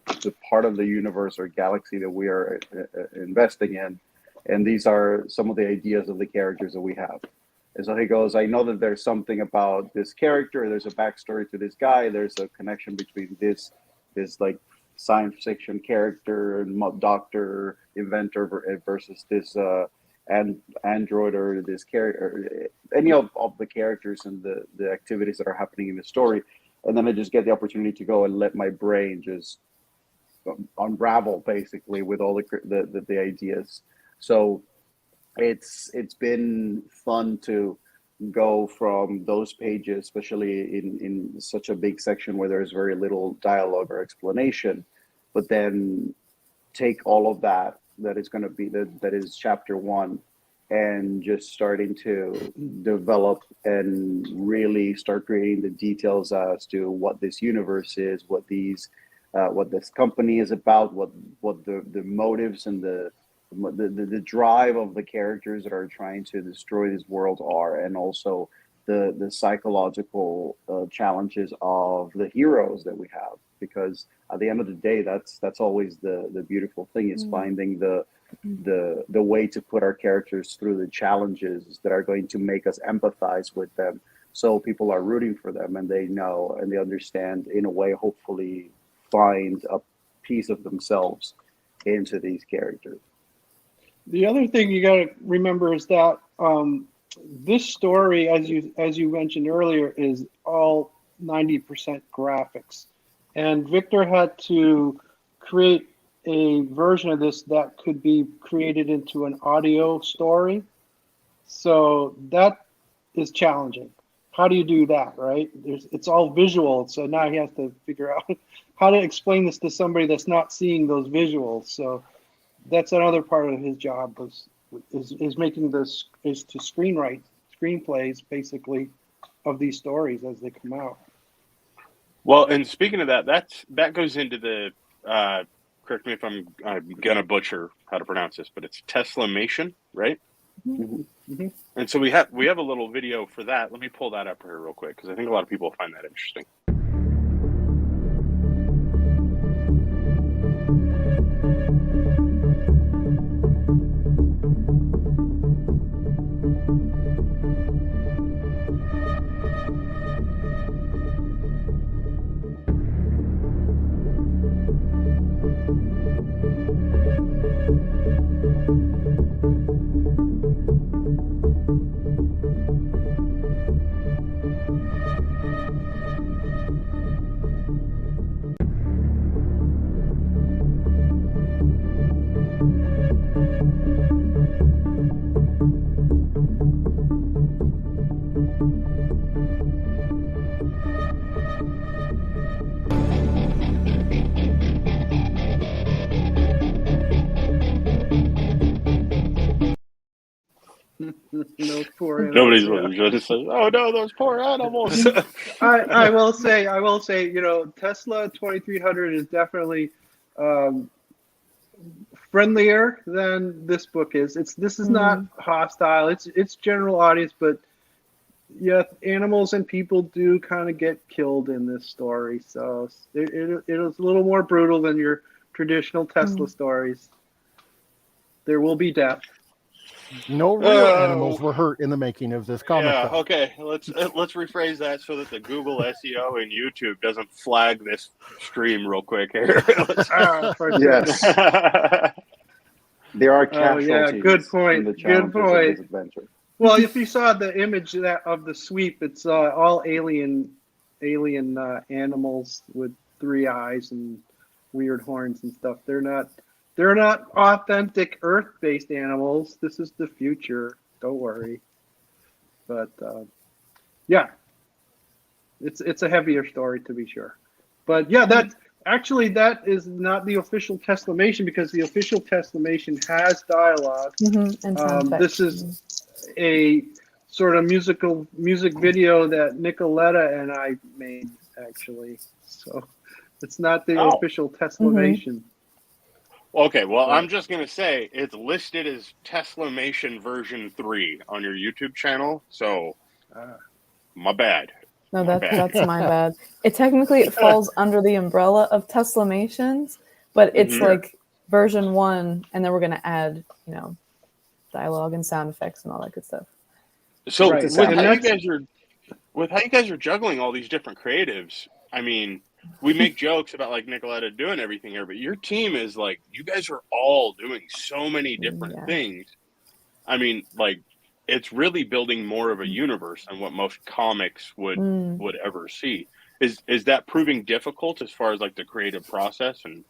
part of the universe or galaxy that we are investing in, and these are some of the ideas of the characters that we have. And so he goes, I know that there's something about this character. There's a backstory to this guy. There's a connection between this like science fiction character and doctor inventor versus this android or this character, any of the characters and the activities that are happening in the story. And then I just get the opportunity to go and let my brain just unravel basically with all the ideas. So it's been fun to go from those pages, especially in such a big section where there's very little dialogue or explanation, but then take all of that is going to be that is chapter 1, and just starting to develop and really start creating the details as to what this universe is, what this company is about, what the motives and the drive of the characters that are trying to destroy this world are, and also the psychological challenges of the heroes that we have. Because at the end of the day, that's always the beautiful thing, is finding the way to put our characters through the challenges that are going to make us empathize with them, so people are rooting for them, and they know and they understand, in a way, hopefully find a piece of themselves into these characters. The other thing you got to remember is that this story, as you mentioned earlier, is all 90% graphics, and Victor had to create a version of this that could be created into an audio story. So that is challenging. How do you do that, right? It's all visual, so now he has to figure out how to explain this to somebody that's not seeing those visuals. So that's another part of his job is making this, is to screenplays basically of these stories as they come out. Well, and speaking of that goes into the correct me if I'm gonna butcher how to pronounce this, but it's Teslamation, right? And so we have a little video for that. Let me pull that up here real quick because I think a lot of people will find that interesting. Those poor animals. Nobody's yeah. really just say, "Oh no, those poor animals." I will say, Tesla 2300 is definitely friendlier than this book is. This is not hostile. It's general audience, but yeah, animals and people do kind of get killed in this story. So it is a little more brutal than your traditional Tesla stories. There will be death. No real animals were hurt in the making of this comic. Yeah. though. Okay. Let's rephrase that so that the Google SEO and YouTube doesn't flag this stream real quick here. Yes, there are casualties. yeah, good point. In the Good challenges point. of this adventure. Well, if you saw the image of the sweep, it's all alien animals with 3 eyes and weird horns and stuff. They're not authentic Earth-based animals. This is the future. Don't worry. But yeah, it's a heavier story to be sure. But yeah, that is not the official Teslamation because the official Teslamation has dialogue. And sound effects. This is a sort of music video that Nicoletta and I made actually. So it's not the official Teslamation. Okay, well, I'm just going to say it's listed as Teslamation version 3 on your YouTube channel, so my bad. No, that's my bad. It technically falls under the umbrella of Teslamations, but it's like version 1, and then we're going to add, dialogue and sound effects and all that good stuff. So Right. with how you guys are juggling all these different creatives, I mean, we make jokes about like Nicoletta doing everything here, but your team is like, you guys are all doing so many different things. I mean, like, it's really building more of a universe than what most comics would ever see. Is that proving difficult as far as like the creative process and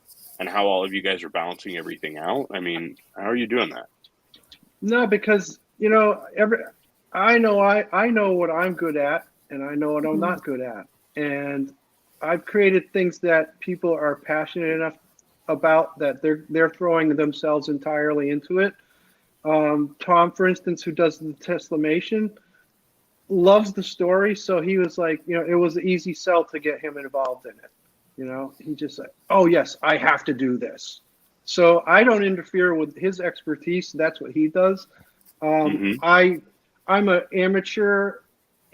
how all of you guys are balancing everything out? I mean, how are you doing that? No, because I know what I'm good at, and I know what I'm not good at, and I've created things that people are passionate enough about that they're throwing themselves entirely into it. Tom, for instance, who does the Teslamation, loves the story, so he was like, it was an easy sell to get him involved in it. He just like, oh yes, I have to do this. So I don't interfere with his expertise. That's what he does. I'm an amateur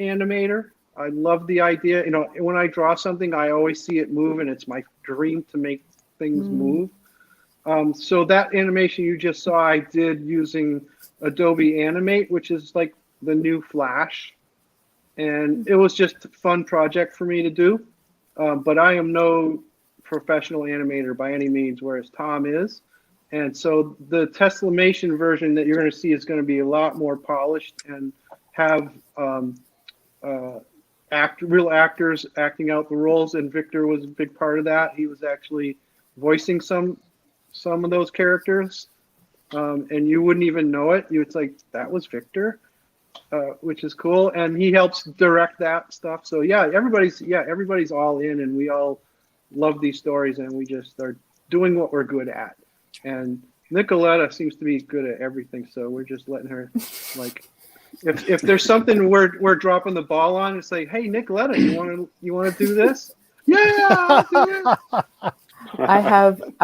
animator. I love the idea. When I draw something, I always see it move, and it's my dream to make things move. So that animation you just saw, I did using Adobe Animate, which is like the new Flash. And it was just a fun project for me to do. But I am no professional animator by any means, whereas Tom is. And so the Teslamation version that you're going to see is going to be a lot more polished and have real actors acting out the roles. And Victor was a big part of that. He was actually voicing some of those characters, and you wouldn't even know it. It's like, that was Victor, which is cool. And he helps direct that stuff. So yeah, everybody's all in, and we all love these stories, and we just are doing what we're good at. And Nicoletta seems to be good at everything, so we're just letting her, like, if there's something we're dropping the ball on, it's like, hey Nicoletta, you want to do this? Yeah, I'll do it. I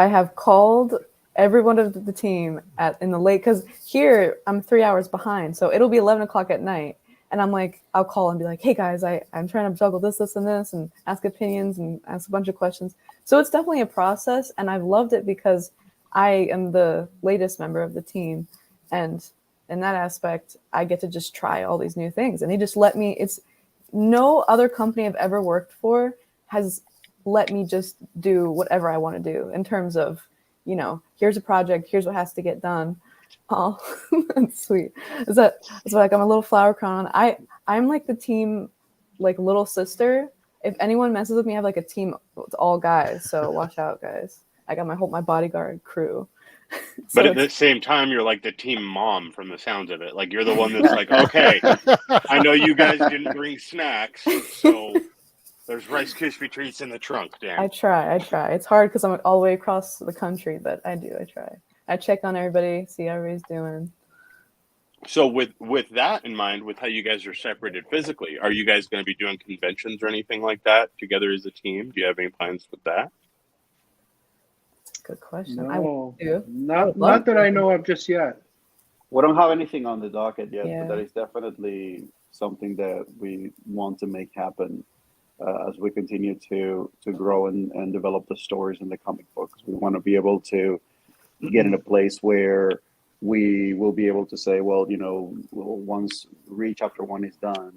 have called every one of the team in the late, because here I'm 3 hours behind, so it'll be 11 o'clock at night, and I'm like, I'll call and be like, hey guys, I'm trying to juggle this, and this, and ask opinions and ask a bunch of questions. So it's definitely a process, and I've loved it because I am the latest member of the team, and in that aspect, I get to just try all these new things, and they just let me. It's no other company I've ever worked for has let me just do whatever I want to do in terms of, here's a project, here's what has to get done. Oh, that's sweet. Is that it's like I'm a little flower crown. I'm like the team, like little sister. If anyone messes with me, I have like a team with all guys. So watch out, guys. I got my bodyguard crew. But at the same time, you're like the team mom from the sounds of it. Like, you're the one that's like, okay, I know you guys didn't bring snacks, so there's Rice Krispie treats in the trunk, Dan. I try. It's hard because I'm all the way across the country, but I try. I check on everybody, see how everybody's doing. So with that in mind, with how you guys are separated physically, are you guys going to be doing conventions or anything like that together as a team? Do you have any plans with that? Good question. No, I do. not that I know of just yet. We don't have anything on the docket yet, Yeah. but that is definitely something that we want to make happen as we continue to grow and develop the stories in the comic books. We want to be able to get in a place where we will be able to say, well, once Re Chapter 1 is done,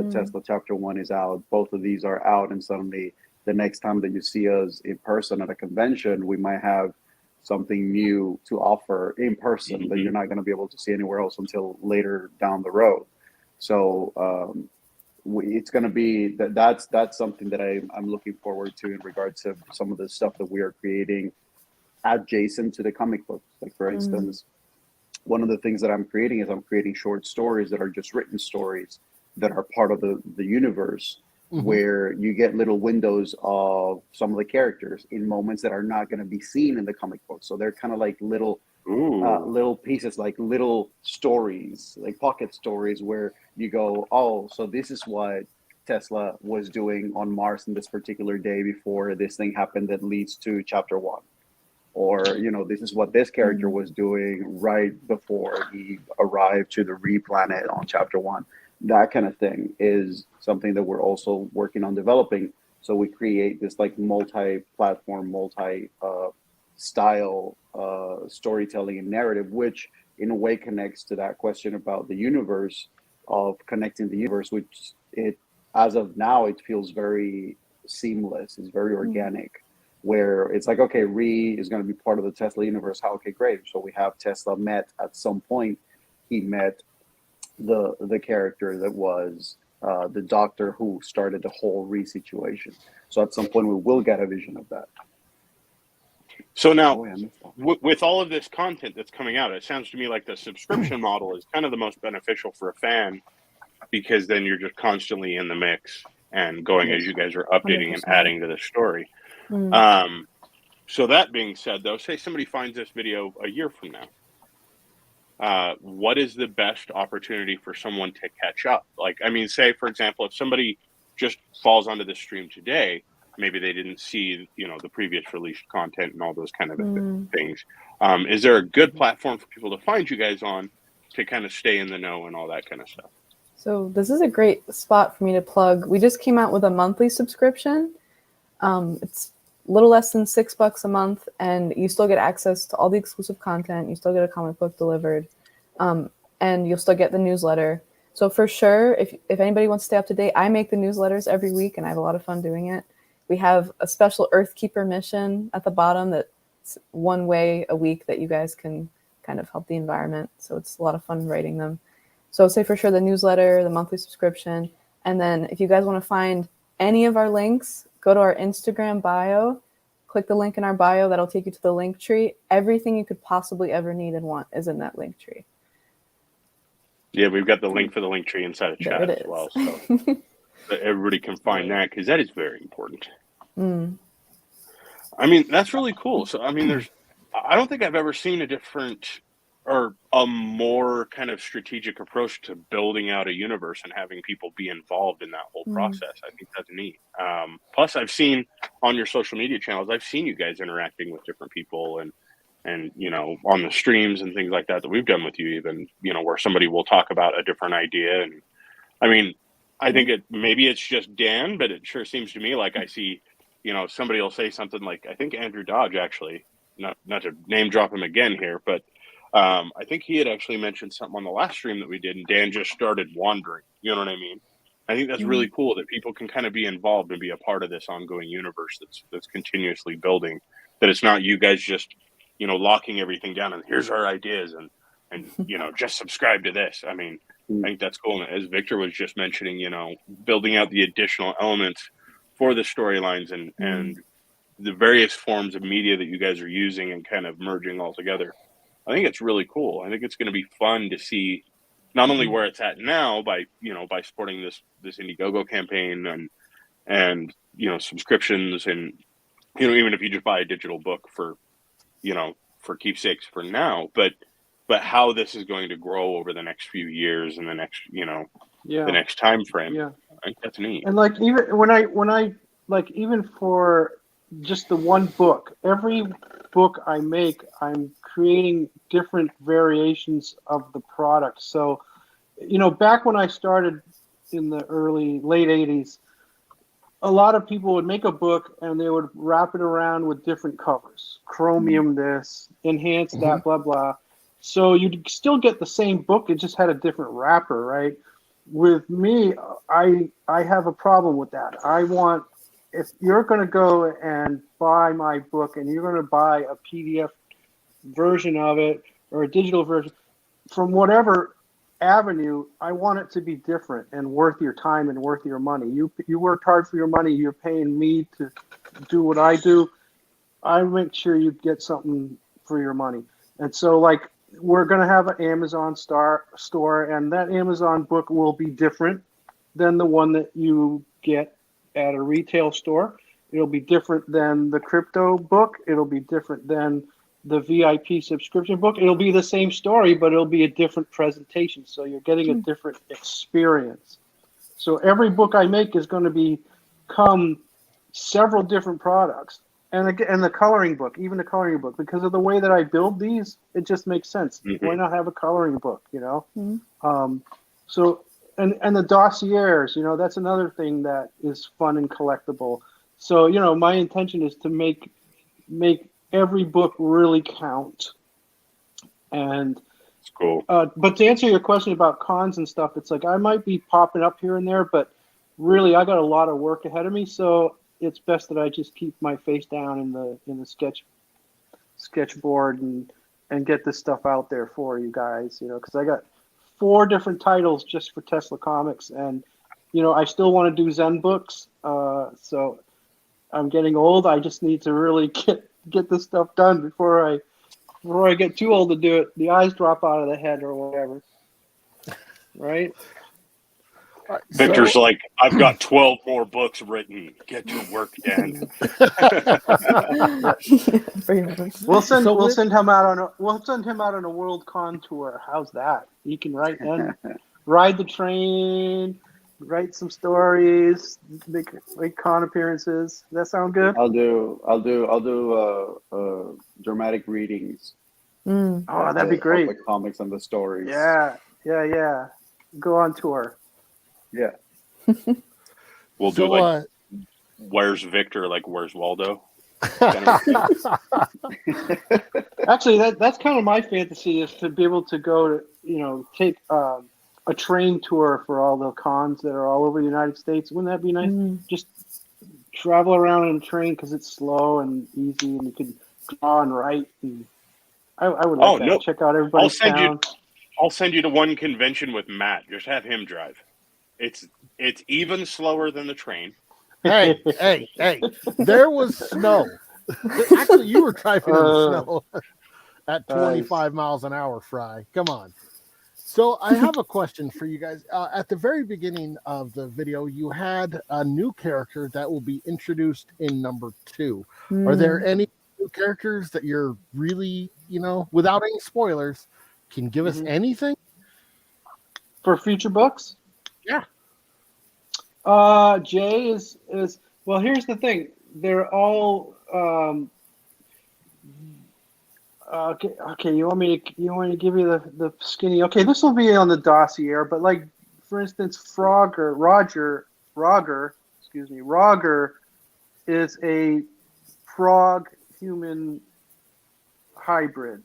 Tesla Chapter 1 is out, both of these are out, and suddenly the next time that you see us in person at a convention, we might have something new to offer in person that you're not going to be able to see anywhere else until later down the road. So it's going to be that's something that I'm looking forward to in regards to some of the stuff that we are creating adjacent to the comic books. Like, for instance, one of the things that I'm creating is I'm creating short stories that are just written stories that are part of the universe, where you get little windows of some of the characters in moments that are not going to be seen in the comic book. So they're kind of like little pieces, like little stories, like pocket stories, where you go, oh, so this is what Tesla was doing on Mars in this particular day before this thing happened that leads to Chapter 1. Or, this is what this character was doing right before he arrived to the Re planet on Chapter 1. That kind of thing is something that we're also working on developing. So we create this like multi-platform, multi-style storytelling and narrative, which in a way connects to that question about the universe, of connecting the universe, which as of now, it feels very seamless. It's very organic, where it's like, okay, Re is going to be part of the Tesla universe. How? Okay, great. So we have Tesla met at some point. He met the character that was the doctor who started the whole Re situation. So at some point we will get a vision of that. So now, with all of this content that's coming out, it sounds to me like the subscription model is kind of the most beneficial for a fan, because then you're just constantly in the mix and going as you guys are updating 100%. And adding to the story. So that being said, though, say somebody finds this video a year from now. What is the best opportunity for someone to catch up? Like, I mean, say, for example, if somebody just falls onto the stream today, maybe they didn't see, the previous released content and all those kind of things. Is there a good platform for people to find you guys on to kind of stay in the know and all that kind of stuff? So this is a great spot for me to plug. We just came out with a monthly subscription. It's a little less than $6 a month, and you still get access to all the exclusive content. You still get a comic book delivered, and you'll still get the newsletter. So for sure, if anybody wants to stay up to date, I make the newsletters every week, and I have a lot of fun doing it. We have a special Earthkeeper mission at the bottom that's one way a week that you guys can kind of help the environment. So it's a lot of fun writing them. So say for sure the newsletter, the monthly subscription, and then if you guys want to find any of our links, go to our Instagram bio, click the link in our bio. That'll take you to the link tree. Everything you could possibly ever need and want is in that link tree. Yeah, we've got the link for the link tree inside of chat as well. So everybody can find that, because that is very important. I mean, that's really cool. So, I mean, I don't think I've ever seen a different or a more kind of strategic approach to building out a universe and having people be involved in that whole process. I think that's neat. Plus, I've seen on your social media channels, I've seen you guys interacting with different people and and on the streams and things like that we've done with you, even where somebody will talk about a different idea. And I mean, I think maybe it's just Dan, but it sure seems to me like I see somebody will say something like, I think Andrew Dodge actually, not to name drop him again here, but I think he had actually mentioned something on the last stream that we did, and Dan just started wandering. You know what I mean? I think that's really cool that people can kind of be involved and be a part of this ongoing universe that's continuously building. That it's not you guys just locking everything down and here's our ideas and just subscribe to this. I mean, I think that's cool. And as Victor was just mentioning, building out the additional elements for the storylines and the various forms of media that you guys are using and kind of merging all together. I think it's really cool. I think it's going to be fun to see not only where it's at now by supporting this Indiegogo campaign and subscriptions and even if you just buy a digital book for keepsakes for now, but how this is going to grow over the next few years and the next the next time frame. Yeah. I think that's neat. And like even when I like even for just the one book, every book I make, I'm creating different variations of the product. So, back when I started in the late 80s, a lot of people would make a book and they would wrap it around with different covers, chromium this, enhance that, blah, blah. So you'd still get the same book. It just had a different wrapper, right? With me, I have a problem with that. I want, if you're going to go and buy my book and you're going to buy a PDF version of it or a digital version, from whatever avenue, I want it to be different and worth your time and worth your money. You worked hard for your money. You're paying me to do what I do. I make sure you get something for your money. And so, like, we're going to have an Amazon store, and that Amazon book will be different than the one that you get at a retail store. It'll be different than the crypto book. It'll be different than the VIP subscription book. It'll be the same story, but it'll be a different presentation. So you're getting a different experience. So every book I make is going to become several different products. And again, the coloring book, even the coloring book, because of the way that I build these, it just makes sense. Why not have a coloring book, So, and the dossiers, that's another thing that is fun and collectible. So, my intention is to make every book really count. And it's cool. But to answer your question about cons and stuff, it's like I might be popping up here and there, but really I got a lot of work ahead of me. So it's best that I just keep my face down in the sketchboard and get this stuff out there for you guys, because I got 4 different titles just for Tesla Comics, and I still want to do Zen books. So I'm getting old. I just need to really get this stuff done before I get too old to do it. The eyes drop out of the head or whatever. Right? Victor's like, I've got 12 more books written. Get to work, Dan. We'll send him out on a world con tour. How's that? He can ride the train, write some stories, make con appearances. Does that sound good? I'll do dramatic readings. Oh, that'd be great. The comics and the stories. Yeah. Go on tour. Yeah. We'll do where's Victor, like where's Waldo? Actually, that's kind of my fantasy, is to be able to go to, take a train tour for all the cons that are all over the United States. Wouldn't that be nice? Just travel around in a train because it's slow and easy, and you can draw and write. And I would like that. No. Check out everybody's town. I'll send you to one convention with Matt. Just have him drive. It's even slower than the train. Hey! There was snow. Actually, you were driving in the snow at 25 miles an hour, Fry. Come on. So I have a question for you guys. At the very beginning of the video, you had a new character that will be introduced in number 2. Are there any new characters that you're really, without any spoilers, can give us anything? For future books? Yeah. Jay is well, here's the thing. They're all Okay. You want me to give you the skinny? Okay, this will be on the dossier, but like, for instance, Roger, is a frog human hybrid.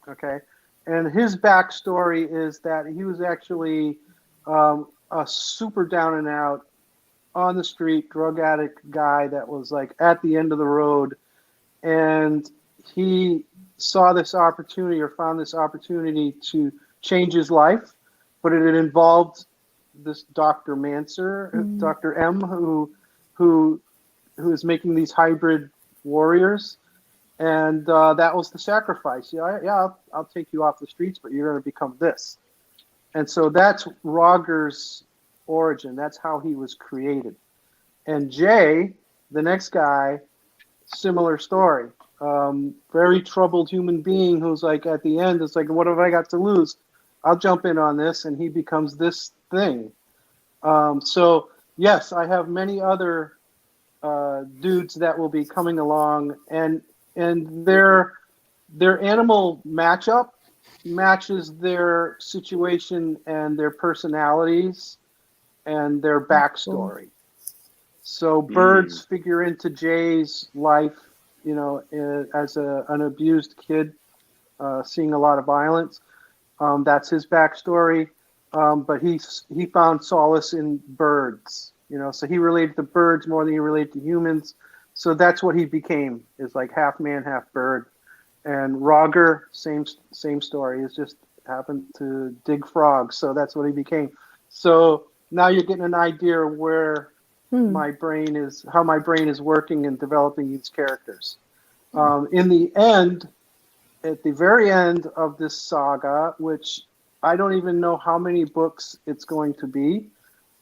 Okay, and his backstory is that he was actually a super down and out, on the street drug addict guy that was like at the end of the road, and he saw this opportunity or found this opportunity to change his life, but it involved this Dr. Manser, Dr. M, who is making these hybrid warriors, and that was the sacrifice. I'll take you off the streets, but you're going to become this. And so that's Roger's origin. That's how he was created. And Jay, the next guy, similar story. Very troubled human being who's like at the end, it's like, what have I got to lose? I'll jump in on this, and he becomes this thing. So yes, I have many other dudes that will be coming along, and their animal matchup matches their situation and their personalities and their backstory. So birds figure into Jay's life, as an abused kid, seeing a lot of violence. That's his backstory. But he found solace in birds, so he related to birds more than he related to humans. So that's what he became, is like half man, half bird. And Roger, same story. He's just happened to dig frogs, so that's what he became. So now you're getting an idea where how my brain is working and developing these characters. In the end, at the very end of this saga, which I don't even know how many books it's going to be,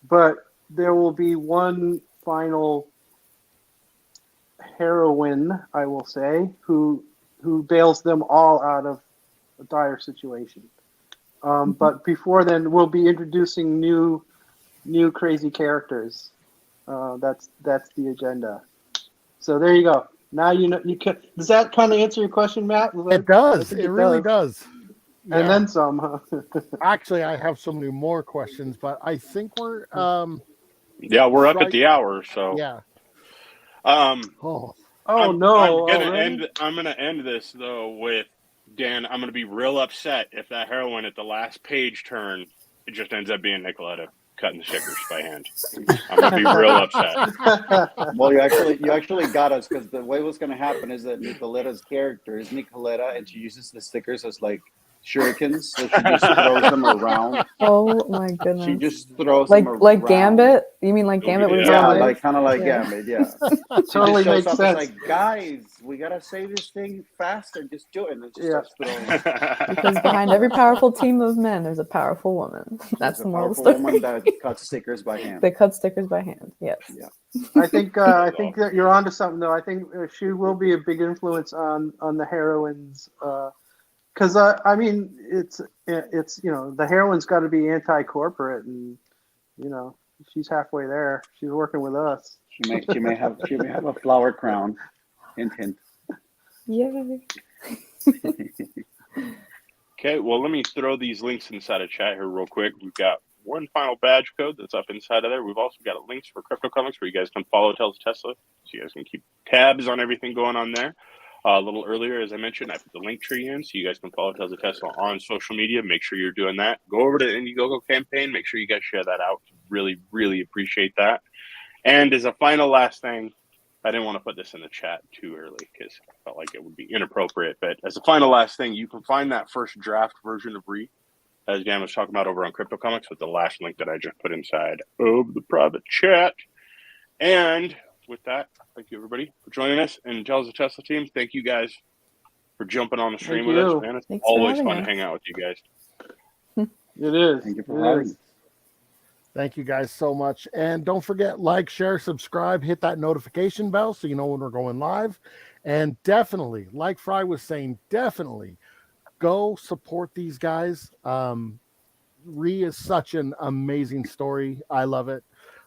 but there will be one final heroine, I will say, who bails them all out of a dire situation. But before then, we'll be introducing new crazy characters. That's the agenda. So there you go. Now you can. Does that kind of answer your question, Matt? It does. It really does. Yeah. And then some. Huh? Actually, I have so many more questions, but I think we're we're up at the hour. So yeah. No! I'm gonna end this though with Dan. I'm gonna be real upset if that heroine at the last page turn it just ends up being Nicoletta cutting the stickers by hand. I'm gonna be real upset. Well, you actually got us, because the way what's going to happen is that Nicoletta's character is Nicoletta, and she uses the stickers as like shurikens, so she just throws them around. Oh my goodness! She just throws them around. Like Gambit? You mean like Gambit? Yeah, kind of like Gambit. Yeah, totally makes sense. Like, guys, we gotta save this thing faster. Just do it. And it just starts throwing. Because behind every powerful team of men, there's a powerful woman. That's the moral story. Woman that cuts stickers by hand. They cut stickers by hand. Yes. Yeah. I think that you're onto something, though. I think she will be a big influence on the heroines. Because I mean, it's the heroine's got to be anti-corporate, and she's halfway there. She's working with us. She may have a flower crown. Hint, hint. Yay. Okay, well, let me throw these links inside of chat here real quick. We've got one final badge code that's up inside of there. We've also got links for Crypto Comics where you guys can follow Tells Tesla, so you guys can keep tabs on everything going on there. A little earlier, as I mentioned, I put the link tree in, so you guys can follow Tells Tesla on social media. Make sure you're doing that. Go over to the Indiegogo campaign. Make sure you guys share that out. Really, really appreciate that. And as a final last thing, I didn't want to put this in the chat too early because I felt like it would be inappropriate. But as a final last thing, you can find that first draft version of Re, as Dan was talking about, over on Crypto Comics with the last link that I just put inside of the private chat. And with that, thank you everybody for joining us, and Tells the Tesla team, thank you guys for jumping on the stream with us, man. It's always fun to hang out with you guys. It is. Thank you for having us. Thank you guys so much. And don't forget, like, share, subscribe, hit that notification bell so you know when we're going live. And definitely, like Fry was saying, definitely go support these guys. Re is such an amazing story. I love it.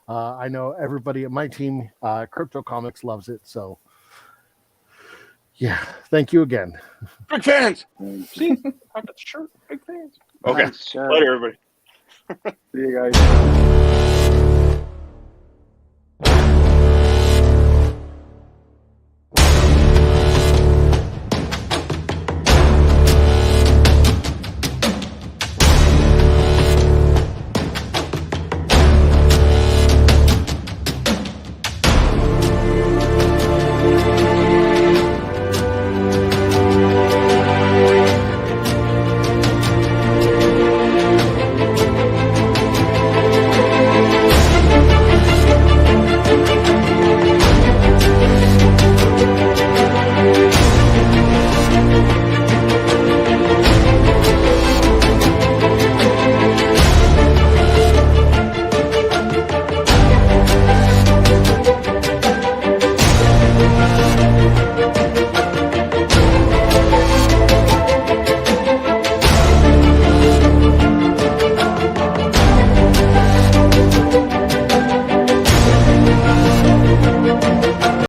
I know everybody at my team, Crypto Comics, loves it. So Yeah. Thank you again. Big fans. Thanks. See, I got the shirt. Big fans. Okay. Nice. Later, everybody. See you guys.